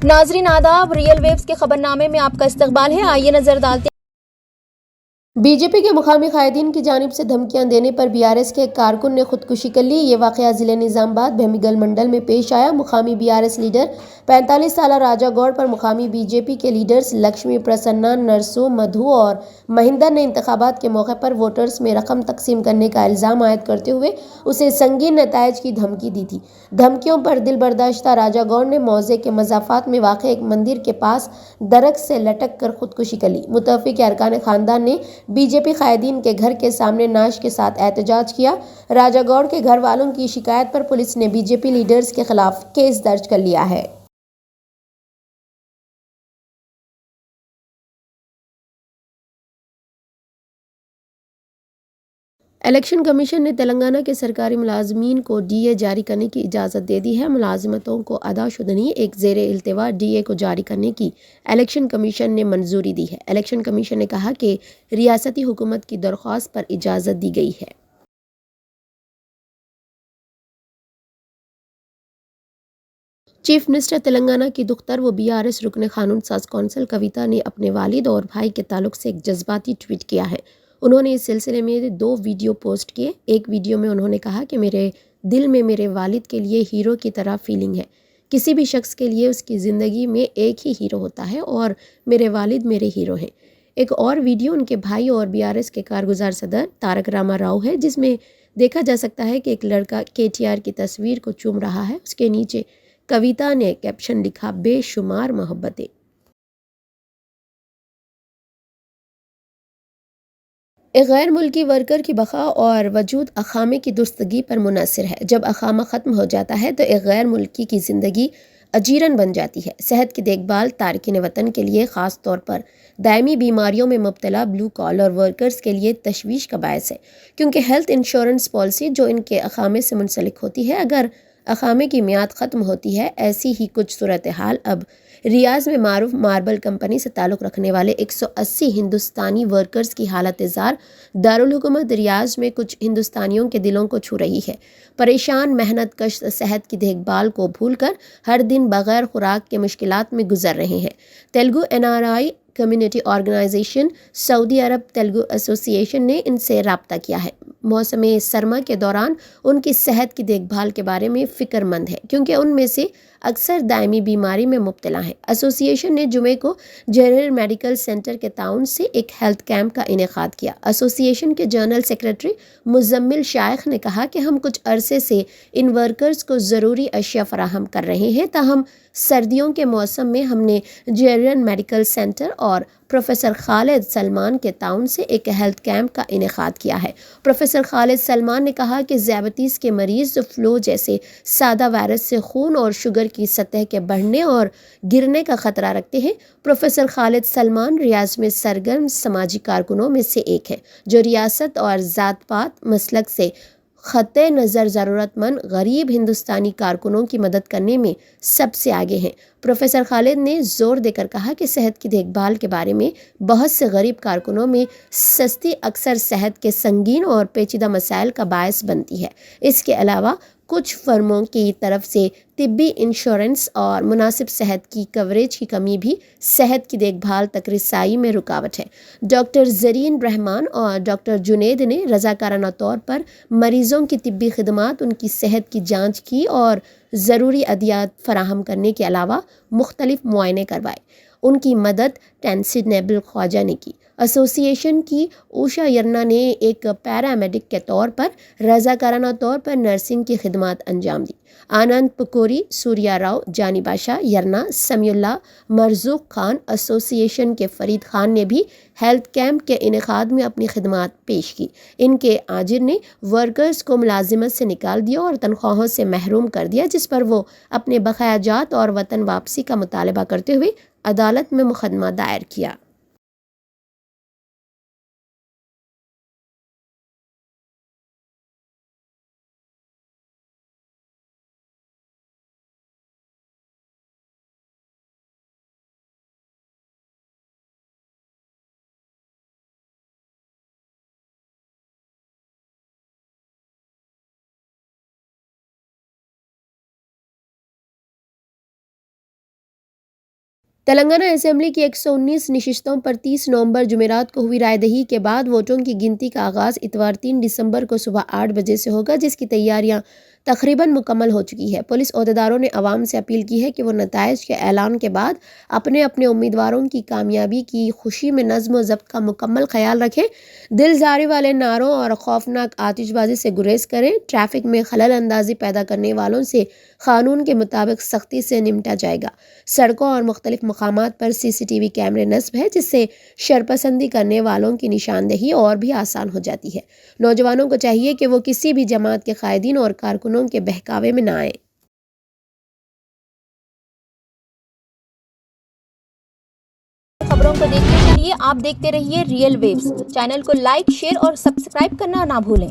ناظرین آداب، real views کے خبرنامے میں آپ کا استقبال ہے۔ آئیے نظر ڈالتے ہیں۔ بی جے پی کے مقامی قائدین کی جانب سے دھمکیاں دینے پر بی آر ایس کے ایک کارکن نے خودکشی کر لی۔ یہ واقعہ ضلع نظام آباد بہمی گل منڈل میں پیش آیا۔ مقامی بی آر ایس لیڈر 45 سالہ راجہ گوڑ پر مقامی بی جے پی کے لیڈرز لکشمی پرسنا، نرسو، مدھو اور مہندر نے انتخابات کے موقع پر ووٹرز میں رقم تقسیم کرنے کا الزام عائد کرتے ہوئے اسے سنگین نتائج کی دھمکی دی تھی۔ دھمکیوں پر دل برداشتہ راجہ گوڑ نے موضع کے مضافات میں واقع ایک مندر کے پاس درخت سے لٹک کر خودکشی کر لی۔ متوفی کے ارکان خاندان نے بی جے پی قائدین کے گھر کے سامنے نعش کے ساتھ احتجاج کیا۔ راجہ گوڑ کے گھر والوں کی شکایت پر پولیس نے بی جے پی لیڈرز کے خلاف کیس درج کر لیا ہے۔ الیکشن کمیشن نے تلنگانہ کے سرکاری ملازمین کو ڈی اے جاری کرنے کی اجازت دے دی ہے۔ ملازمتوں کو ادا شدنی ایک زیر التوا ڈی اے کو جاری کرنے کی الیکشن کمیشن نے منظوری دی ہے۔ الیکشن کمیشن نے کہا کہ ریاستی حکومت کی درخواست پر اجازت دی گئی ہے۔ چیف منسٹر تلنگانہ کی دختر و بی آر ایس رکن قانون ساز کونسل کویتا نے اپنے والد اور بھائی کے تعلق سے ایک جذباتی ٹویٹ کیا ہے۔ انہوں نے اس سلسلے میں 2 ویڈیو پوسٹ کیے۔ ایک ویڈیو میں انہوں نے کہا کہ میرے دل میں میرے والد کے لیے ہیرو کی طرح فیلنگ ہے۔ کسی بھی شخص کے لیے اس کی زندگی میں ایک ہی ہیرو ہوتا ہے اور میرے والد میرے ہیرو ہیں۔ ایک اور ویڈیو ان کے بھائی اور بی آر ایس کے کارگزار صدر تارک راما راؤ ہے، جس میں دیکھا جا سکتا ہے کہ ایک لڑکا کے ٹی آر کی تصویر کو چوم رہا ہے۔ اس کے نیچے کویتا نے کیپشن لکھا، بے شمار محبتیں۔ ایک غیر ملکی ورکر کی بقا اور وجود اقامے کی درستگی پر منحصر ہے۔ جب اقامہ ختم ہو جاتا ہے تو ایک غیر ملکی کی زندگی اجیرن بن جاتی ہے۔ صحت کی دیکھ بھال تارکین وطن کے لیے، خاص طور پر دائمی بیماریوں میں مبتلا بلو کالر ورکرز کے لیے تشویش کا باعث ہے، کیونکہ ہیلتھ انشورنس پالیسی جو ان کے اقامے سے منسلک ہوتی ہے، اگر اقامے کی میعاد ختم ہوتی ہے۔ ایسی ہی کچھ صورتحال اب ریاض میں معروف ماربل کمپنی سے تعلق رکھنے والے 180 ہندوستانی ورکرز کی حالت زار دارالحکومت ریاض میں کچھ ہندوستانیوں کے دلوں کو چھو رہی ہے۔ پریشان، محنت کش صحت کی دیکھ بھال کو بھول کر ہر دن بغیر خوراک کے مشکلات میں گزر رہے ہیں۔ Telugu N R I community organisation, سعودی عرب تیلگو ایسوسی ایشن نے ان سے رابطہ کیا ہے۔ موسم سرما کے دوران ان کی صحت کی دیکھ بھال کے بارے میں فکر مند ہے، کیونکہ ان میں سے اکثر دائمی بیماری میں مبتلا ہیں۔ ایسوسی ایشن نے جمعے کو جنرل میڈیکل سینٹر کے تعاون سے ایک ہیلتھ کیمپ کا انعقاد کیا۔ ایسوسی ایشن کے جنرل سیکریٹری مزمل شائخ نے کہا کہ ہم کچھ عرصے سے ان ورکرز کو ضروری اشیاء فراہم کر رہے ہیں، تاہم سردیوں کے موسم میں ہم نے جنرل میڈیکل سینٹر اور پروفیسر خالد سلمان کے تعاون سے ایک ہیلتھ کیمپ کا انعقاد کیا ہے۔ پروفیسر خالد سلمان نے کہا کہ ذیابیطس کے مریض فلو جیسے سادہ وائرس سے خون اور شوگر کی سطح کے بڑھنے اور گرنے کا خطرہ رکھتے ہیں۔ پروفیسر خالد سلمان ریاض میں سرگرم سماجی کارکنوں میں سے ایک ہے، جو ریاست اور ذات پات مسلک سے قطع نظر ضرورت مند غریب ہندوستانی کارکنوں کی مدد کرنے میں سب سے آگے ہیں۔ پروفیسر خالد نے زور دے کر کہا کہ صحت کی دیکھ بھال کے بارے میں بہت سے غریب کارکنوں میں سستی اکثر صحت کے سنگین اور پیچیدہ مسائل کا باعث بنتی ہے۔ اس کے علاوہ کچھ فرموں کی طرف سے طبی انشورنس اور مناسب صحت کی کوریج کی کمی بھی صحت کی دیکھ بھال تک رسائی میں رکاوٹ ہے۔ ڈاکٹر زرین رحمان اور ڈاکٹر جنید نے رضاکارانہ طور پر مریضوں کی طبی خدمات، ان کی صحت کی جانچ کی اور ضروری ادویات فراہم کرنے کے علاوہ مختلف معائنے کروائے۔ ان کی مدد ٹینسن نیبل خواجہ نے کی۔ ایسوسی ایشن کی اوشا یرنا نے ایک پیرامیڈک کے طور پر رضاکارانہ طور پر نرسنگ کی خدمات انجام دی۔ آنند پکوری، سوریا راؤ، جانی باشا یرنا، سمیع اللہ، مرزوق خان، ایسوسی ایشن کے فرید خان نے بھی ہیلتھ کیمپ کے انعقاد میں اپنی خدمات پیش کی۔ ان کے آجر نے ورکرز کو ملازمت سے نکال دیا اور تنخواہوں سے محروم کر دیا، جس پر وہ اپنے بقایا جات اور وطن واپسی کا مطالبہ کرتے ہوئے عدالت میں مقدمہ دائر کیا۔ تلنگانہ اسمبلی کی 119 نشستوں پر 30 نومبر جمعرات کو ہوئی رائے دہی کے بعد ووٹوں کی گنتی کا آغاز اتوار 3 دسمبر کو صبح 8 بجے سے ہوگا، جس کی تیاریاں تقریباً مکمل ہو چکی ہے۔ پولیس عہدیداروں نے عوام سے اپیل کی ہے کہ وہ نتائج کے اعلان کے بعد اپنے امیدواروں کی کامیابی کی خوشی میں نظم و ضبط کا مکمل خیال رکھیں، دلزاری والے نعروں اور خوفناک آتش بازی سے گریز کریں۔ ٹریفک میں خلل اندازی پیدا کرنے والوں سے قانون کے مطابق سختی سے نمٹا جائے گا۔ سڑکوں اور مختلف مقامات پر CCTV کیمرے نصب ہے، جس سے شرپسندی کرنے والوں کی نشاندہی اور بھی آسان ہو جاتی ہے۔ نوجوانوں کو چاہیے کہ وہ کسی بھی جماعت کے قائدین اور کارکنوں کے بہکاوے میں نہ آئیں۔ خبروں کو دیکھنے کے لیے آپ دیکھتے رہیے ریئل ویوز چینل کو لائک، شیئر اور سبسکرائب کرنا نہ بھولیں۔